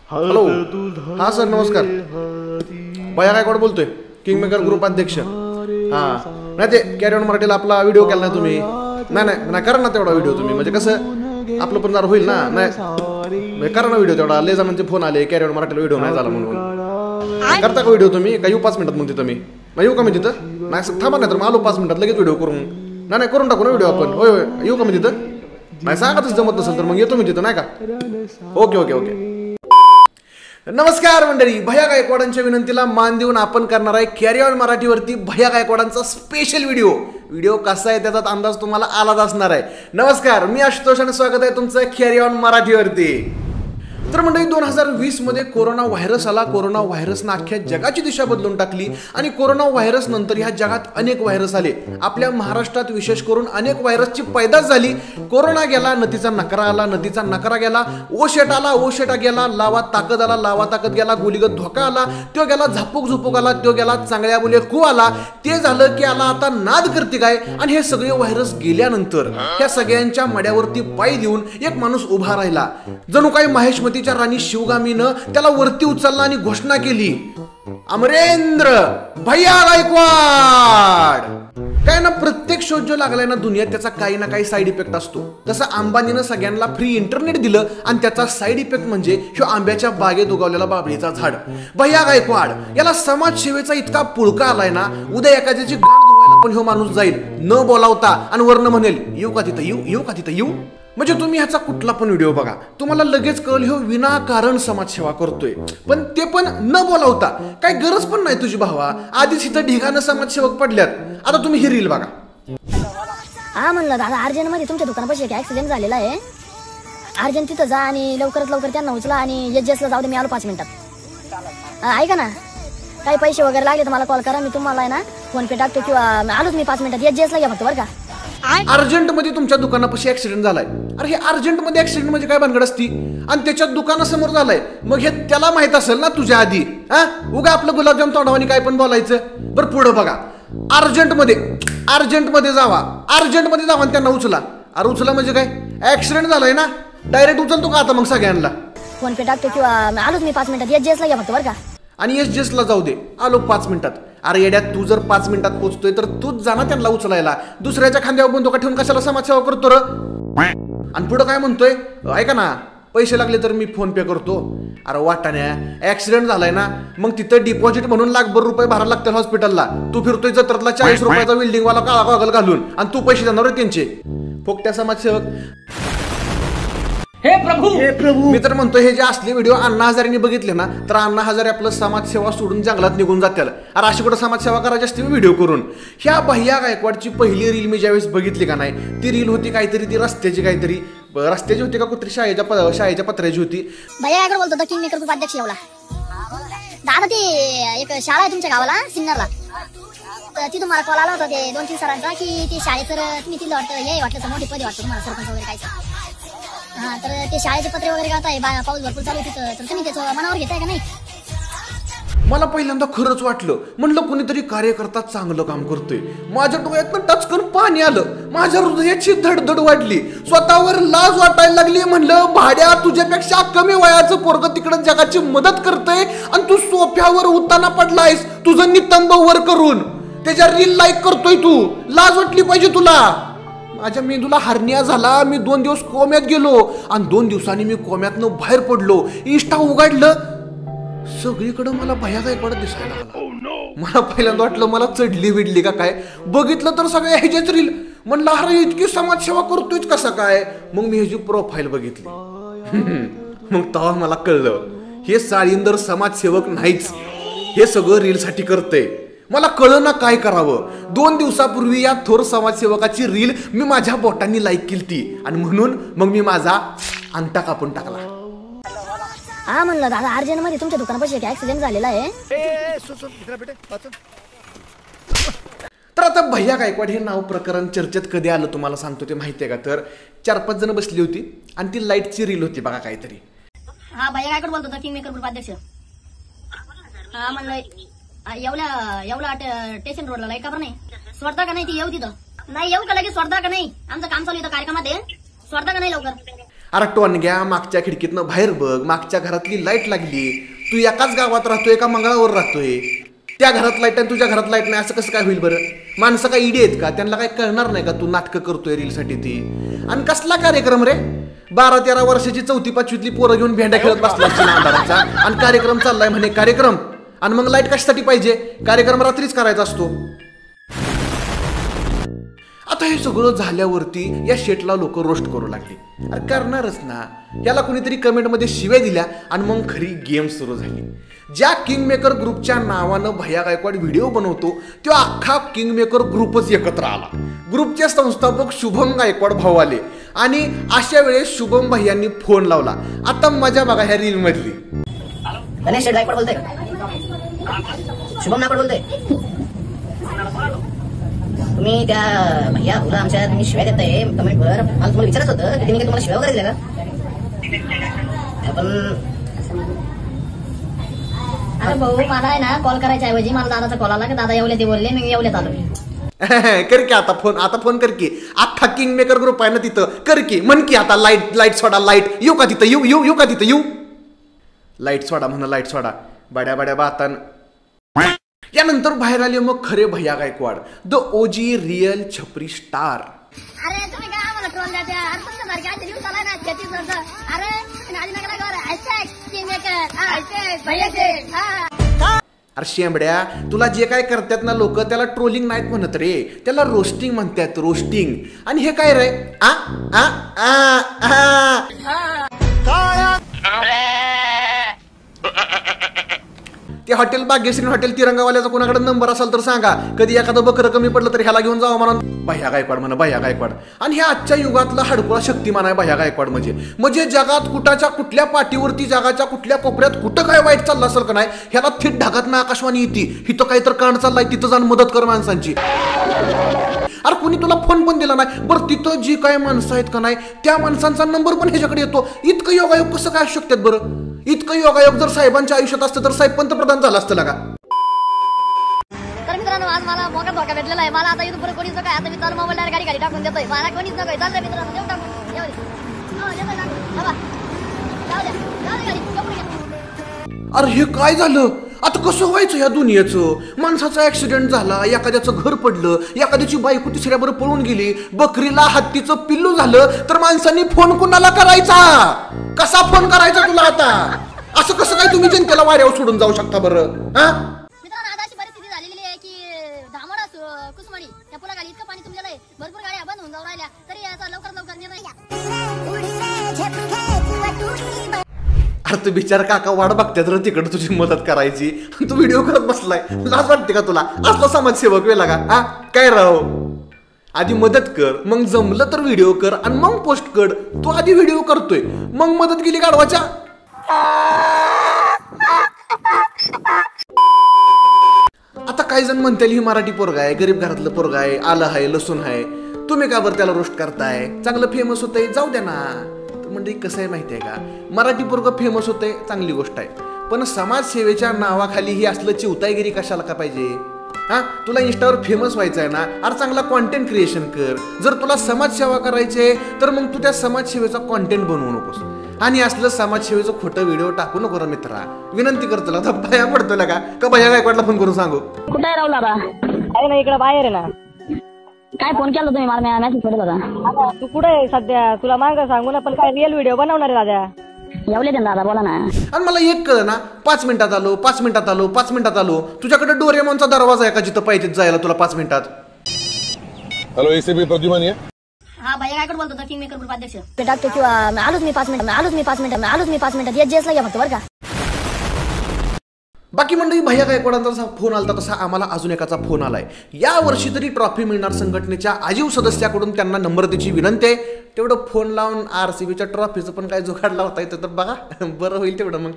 Hello. हा sir नमस्कार. भैया गायकवाड बोलतोय, किंग मेकर ग्रुप अध्यक्ष. हा नाही ते कॅरी ऑन मराठीला आपला व्हिडिओ केला ना तुम्ही. नाही करा ना तेवढा व्हिडिओ तुम्ही, म्हणजे कसं आपलं पण जरा होईल ना. नाही करा ना व्हिडिओ तेवढा. लय जणांचे फोन आले कॅरी ऑन मराठीला व्हिडिओ नाही झाला म्हणून. करता का व्हिडिओ तुम्ही? का येऊ 5 मिनिटात मग तिथं मग येऊ का मी तिथं? नाही थांबा नाही तर मग आलो 5 मिनिटात लगेच व्हिडिओ करून. नाही करून टाकू ना व्हिडिओ आपण. होय होय येऊ का मी तिथं? नाही सांगा तसं जमत नसेल तर मग येतो मी तिथं, नाही का? Okay okay okay. नमस्कार मंडळी, भैया गायकवाडांच्या विनंतीला मान देऊन आपण करणार आहे कॅरी ऑन मराठीवरती भैया गायकवाडांचा स्पेशल व्हिडिओ कसा आहे त्याचा अंदाज तुम्हाला आलाच असणार आहे. नमस्कार, मी आशुतोष आणि स्वागत आहे तुमचं कॅरी ऑन मराठीवरती. तर मंडळी 2020 मध्ये कोरोना व्हायरस आला. कोरोना व्हायरसनं अख्ख्या जगाची दिशा बदलून टाकली आणि कोरोना व्हायरस नंतर ह्या जगात अनेक व्हायरस आले. आपल्या महाराष्ट्रात विशेष करून अनेक व्हायरसची पैदास झाली. कोरोना गेला, नदीचा नकरा आला, नदीचा नकरा गेला, ओशेट आला, ओशेटा गेला, लावा ताकद आला, लावा ताकद गेला, गुलीगत धोका आला, तो गेला, झापूक झुपूक आला, तो गेला, चांगल्या बोले कू आला. ते झालं की आला आता नाद करते काय. आणि हे सगळे व्हायरस गेल्यानंतर ह्या सगळ्यांच्या मड्यावरती पाय देऊन एक माणूस उभा राहिला. जणू काही महेशमती राणी शिवगामीनं त्याला वरती उचलला आणि घोषणा केली, अमरेंद्र भैया गायकवाड. काय ना, प्रत्येक शोध जो लागलाय ना दुनियात त्याचा काही ना काही साईड इफेक्ट असतो. तसं अंबानीनं सगळ्यांना फ्री इंटरनेट दिलं आणि त्याचा साईड इफेक्ट म्हणजे ह्यो आंब्याच्या बागेत उगवलेला बाबळीचा झाड. भैया गायकवाड याला समाजसेवेचा इतका पुळका आलाय ना, उद्या एखाद्याची गाठ धुवायला पण ह्यो माणूस जाईल न बोलावता आणि वरनं म्हणेल येऊ का तिथं येऊ का तिथं येऊ. म्हणजे तुम्ही ह्याचा कुठला पण व्हिडिओ बघा, तुम्हाला लगेच कळेल ह्यो विनाकारण समाजसेवा करतोय. पण ते पण न बोलावता. काय गरज पण नाही तुझी भावा, आधीच इथं ढिगानं समाजसेवक पडल्यात. आता तुम्ही ही रील बघा. हा म्हणलं दादा, अर्जंट मध्ये तुमच्या दुकानापाशी एक ऍक्सिडेंट झालेला आहे. अर्जंट तिथं जा आणि लवकरात लवकर त्यांना उचला आणि एसजीएसला जाऊ दे. मी आलो 5 मिनिटात. ऐका ना, काही पैसे वगैरे लागले तर मला कॉल करा, मी तुम्हाला आहे ना फोन पे टाकतो किंवा आलोच मी 5 मिनिटात. एसजीएसला घ्या फक्त बरं का. अर्जंट मध्ये तुमच्या दुकानापाशी ऍक्सिडेंट झालाय. अरे हे अर्जंट मध्ये ऍक्सिडेंट म्हणजे काय भानगड असती? आणि त्याच्या दुकानासमोर झालाय, मग हे त्याला माहित असेल ना तुझ्या आधी. उगा आपलं गुलाबजाम तोंडावानी काय पण बोलायचं. बरं पुढं बघा. अर्जंट मध्ये जावा आणि त्यांना उचला. अरे उचला म्हणजे काय? ऍक्सिडेंट झालाय ना, डायरेक्ट उचलतो का आता मग सगळ्यांना? फोन पे टाकतो किंवा आलोच मी 5 मिनिटात. एसजीएसला घ्या फक्त बरं का. आणि एसजीएसला जाऊ दे, आलो 5 मिनिटात. अरे येड्यात, तू जर 5 मिनिटात पोहोचतोय तर तूच जाना त्यांना उचलायला. दुसऱ्याच्या खांद्यावर बंदुका ठेवून कशाला समाजसेवा करतो र? आणि पुढं काय म्हणतोय, ऐका ना, पैसे लागले तर मी फोन पे करतो. अरे वाटाण्या, ऍक्सिडेंट झालाय ना, मग तिथं डिपॉझिट म्हणून लाखभर रुपये भरायला लागतात हॉस्पिटलला. तू फिरतोय जत्रातला 40 रुपयाचा बिल्डिंग वाला काळा गॉगल घालून आणि तू पैसे देणार त्यांचे फोकट्या समाजसेवक. हे प्रभू. मी तर म्हणतो हे जे असले व्हिडिओ अण्णा हजारेंनी बघितले ना, तर अण्णा हजारे आपलं समाजसेवा सोडून जंगलात निघून जातील. अरे अशी कुठं समाजसेवा करायची असते व्हिडिओ करून. ह्या भैया गायकवाडची पहिली रील मी ज्यावेळेस बघितली का नाही, ती रील होती काहीतरी, ती रस्त्याची होती का कुठली शाळेच्या पत्र्याची होती. भैया गायकवाड बोलतो, द किंग मेकर ग्रुप अध्यक्ष येवला. दादा ते एक शाळा आहे तुमच्या गावाला सिन्नरला, तर तिथून मला कॉल आला होता ते 2-3 सरांचा की ते शाळेचं तुम्ही तिथं वाटलं मोठी पदी वाटतं तुम्हाला, सरपंच वगैरे काय. हा, तर ते शाळेचे पत्रे वगैरे गाताय, पाऊस भरपूर चालू तिथं, तर तुम्ही त्याचं मनावर घेताय का नाही? मला पहिल्यांदा खरंच वाटलं, म्हणलं कुणीतरी कार्यकर्ता चांगलं काम करतोय. माझ्या डोळ्यातनं टचकन पाणी आलं, माझ्या हृदयाची धडधड वाढली, स्वतःवर लाज वाटायला लागली. म्हणलं भाड्या, तुझ्यापेक्षा कमी वयाचं पोरगं तिकडं जगाची मदत करतंय आणि तू सोफ्यावर उताना पडलायस तुझं नितंब वर करून, त्याच्या रील लाईक करतोय तू. लाज वाटली पाहिजे तुला. माझ्या मेंदूला हर्निया झाला. मी 2 दिवस कोम्यात गेलो आणि 2 दिवसांनी मी कोम्यातनं बाहेर पडलो. इंस्टा उघडलं, सगळीकडे मला भैया गायकवाड दिसायला लागला. मला पहिल्यांदा वाटलं मला चढली बिडली का काय. बघितलं तर सगळ्या ह्याच्याच रील. म्हणलं अरे इतकी समाजसेवा करतोय कसा काय. मग मी ह्याची प्रोफाईल बघितली. मग तेव्हा मला कळलं हे साळींदर समाजसेवक नाहीच, हे सगळं रील साठी करतंय. मला कळलं ना काय करावं. 2 दिवसापूर्वी या थोर समाजसेवकाची रील मी माझ्या बोटांनी लाईक केली आणि म्हणून मग मी माझा अंगठा कापून टाकला. हा म्हणलं दादा, अर्जंट मध्ये तुमच्या दुकानापाशी एक ऍक्सिडेंट झालेला आहे. तर आता भैया गायकवाड हे नाव प्रकरण चर्चेत कधी आलं तुम्हाला सांगतो ते माहितीये का. तर 4-5 जण बसली होती आणि ती लाईटची रील होती बघा काहीतरी. हा भैया गायकवाड बोलतो, किंग मेकर ग्रुप अध्यक्ष. हा म्हणलं येवला स्टेशन रोडला लाईट का नाही सोडता का नाही? ती येऊ तिथं नाही येऊ का लगेच सोडता का नाही? आमचं काम चालू इथं कार्यक्रमात आहे, सोडता का नाही लवकर? अरे टोनग्या, मागच्या खिडकीतनं बाहेर बघ, मागच्या घरातली लाईट लागली. तू एकाच गावात राहतोय का मंगळावर राहतोय? त्या घरात लाईट आणि तुझ्या घरात लाईट नाही असं कसं काय होईल बरं? माणसं काय इडी आहेत का? त्यांना काय कळणार नाही का तू नाटकं करतोय रीलसाठी ती? आणि कसला कार्यक्रम रे? 12-13 वर्षाची 4वी-5वीतली पोरं घेऊन भेंड्या खेळत बसला अंधाराचा आणि कार्यक्रम चाललाय म्हणे कार्यक्रम. आणि मग लाईट कशासाठी पाहिजे? कार्यक्रम रात्रीच करायचा असतो. आता हे सगळं झाल्यावरती या शेटला लोक रोस्ट करू लागली. अरे करणारच ना, याला कुणीतरी कमेंटमध्ये शिव्या दिल्या आणि मग खरी गेम सुरू झाली. ज्या किंगमेकर ग्रुपच्या नावानं भैया गायकवाड व्हिडिओ बनवतो तो अख्खा किंगमेकर ग्रुपच एकत्र आला. ग्रुपचे संस्थापक शुभम गायकवाड भाऊ आले आणि अशा वेळेस शुभम भैयांनी फोन लावला. आता मजा बघा ह्या रील मधली. गणेश गायकवाड बोलतोय, शुभम नायकवाड बोलतोय. तुम्ही त्या भैया भाऊला आमच्या तुम्ही शिव्या देताय कमेंटवर. मला तुम्हाला विचारायचं होतं की तुम्ही तुम्हाला शिव्या वगैरे दिल्या का? पण अरे भाऊ, मला आहे ना कॉल करायच्या ऐवजी मला दादाचा कॉल आला की दादा येवले ते बोलले, मी येवल्यात आलो. कर की आता फोन कर की. अख्खा किंग मेकर ग्रुप आहे ना तिथं, कर की म्हण की आता लाईट सोडा, लाईट येऊ का तिथं, येऊ का तिथं, येऊ लाईट सोडा म्हणा, लाईट सोडा. बड्या बातान यानंतर बाहेर आले मग खरे भैया गायकवाड, द ओजी रिअल छपरी स्टार. अरे तुम्ही काय आम्हाला ट्रोल द्या? अरे तुमच्यासारखे आजच्या दिवस आला ना 33 वर्ष. अरे अरे शेंबड्या, तुला जे काय करतात ना लोक त्याला ट्रोलिंग नाहीत म्हणत रे, त्याला रोस्टिंग म्हणतात, रोस्टिंग. आणि हे काय रे? ते हॉटेल भाग्यश्री हॉटेल तिरंगावाल्याचा कोणाकडे नंबर असेल तर सांगा, कधी एखादं बकरं कमी पडलं तर ह्याला घेऊन जावं म्हणून. भैया गायकवाड म्हणा, भैया गायकवाड. आणि ह्या आजच्या युगातला हडकुळा शक्तिमान आहे भैया गायकवाड. म्हणजे जगात कुठाच्या कुठल्या पाठीवरती, जगाच्या कुठल्या कोपऱ्यात कुठं काय वाईट चाललं असेल का नाही, ह्याला थेट ढागात ना आकाशवाणी येते, हिथं काही तर कांड चाललाय तिथं जाऊन मदत कर माणसांची. अरे कुणी तुला फोन पण दिला नाही, बरं तिथं जी काय माणसं आहेत का नाही त्या माणसांचा नंबर पण ह्याच्याकडे येतो. इतकं योगायोग कसं काय शकतात बरं? इतकं योगायोग जर साहेबांच्या आयुष्यात असतं तर साहेब पंतप्रधान झाला असतं का? तर मित्रांनो, आज मला मोठा धोका भेटलेला आहे. मला आता इथून पुढे कोणीच काय, आता मी चालू मोबाईल गाडी टाकून देतोय. मला कोणीच नको. चाललंय मित्रांनो, देऊ टाकून. अरे हे काय झालं? आता कसं व्हायचं या दुनियेचं? माणसाचा ऍक्सिडेंट झाला, एखाद्याचं घर पडलं, एखाद्याची बायको तिसऱ्याबरोबर पळून गेली, बकरीला हत्तीचं पिल्लू झालं, तर माणसांनी फोन कुणाला करायचा? कसा फोन करायचा तुला आता? असं कसं काय तुम्ही जनतेला वाऱ्यावर सोडून जाऊ शकता बरं? मित्रांनो, आता अशी परिस्थिती झालेली आहे की धामोडा कुसमाडी त्या पुलाखाली इतकं पाणी तुमच्याला आहे, भरपूर गाड्या बंद होऊन जाऊ राहिल्या, तरी याचा लवकर निर्णय. अरे तू बिचार काका वाट बघतात रे तिकडे तुझी मदत करायची, तू व्हिडिओ करत बसलाय. लाज वाटते का तुला? असला समाजसेवक वेळा का? काय राव, आधी मदत कर, मग जमलं तर व्हिडिओ कर आणि मग पोस्ट कर. तू आधी व्हिडिओ करतोय मग मदत केली गाढवाच्या. आता काही जण म्हणतील ही मराठी पोरगा आहे, गरीब घरातलं पोरगा आहे, आलं आहे, लसूण आहे, तुम्ही का बरं त्याला रोस्ट करताय? चांगलं फेमस होतंय, जाऊ द्या ना. म्हणजे कसं आहे माहिती आहे का, मराठी पोरगं फेमस होतंय चांगली गोष्ट आहे, पण समाजसेवेच्या नावाखाली ही असलं चिवतायगिरी कशाला का पाहिजे? तुला इंस्टावर फेमस व्हायचं आहे ना, अरे चांगला कॉन्टेंट क्रिएशन कर. जर तुला समाजसेवा करायची आहे तर मग तू त्या समाजसेवेचा कॉन्टेंट बनवू नकोस. आणि असलं समाजसेवेचं खोटं व्हिडिओ टाकू नको रे मित्रा. विनंती करतो तुला, भया पडतो का भैया गायकवाडला फोन करून सांगू? कुठे आहे राहुल दादा? काय नाही, इकडे बाहेर आहे ना. काय फोन केला तुम्ही मला? मेसेज केला दादा. तू कुठे आहे सध्या? तुला मागं सांगू ना, पण काय रिअल व्हिडिओ बनवणार आहे दादा? येवले दादा, बोला ना. आणि मला एक कळ ना, 5 मिनिटात आलो, 5 मिनिटात आलो, 5 मिनिटात आलो. तुझ्याकडे डोरेमॉनचा दरवाजा आहे का जिथं पाहिजे जायला तुला 5 मिनिटात? हॅलो, एसीबी प्रद्युमन आहे. हा भैया गायकवाड बोलतो, किंग मेकर ग्रुप अध्यक्ष. टाकतो किंवा आलोच मी 5 मिनिटात येत जेसला या फक्त बरं का. बाकी मंडळी, भैया गायकवाडांचा जसा फोन आला तसा आम्हाला अजून एकाचा फोन आलाय. या वर्षी तरी ट्रॉफी मिळणार संघटनेच्या आजीव सदस्याकडून त्यांना नंबर द्यायची विनंती आहे. तेवढं फोन लावून RCBच्या ट्रॉफीचं पण काय जुगाड लावता येतं तर बघा, बरं होईल तेवढं मग.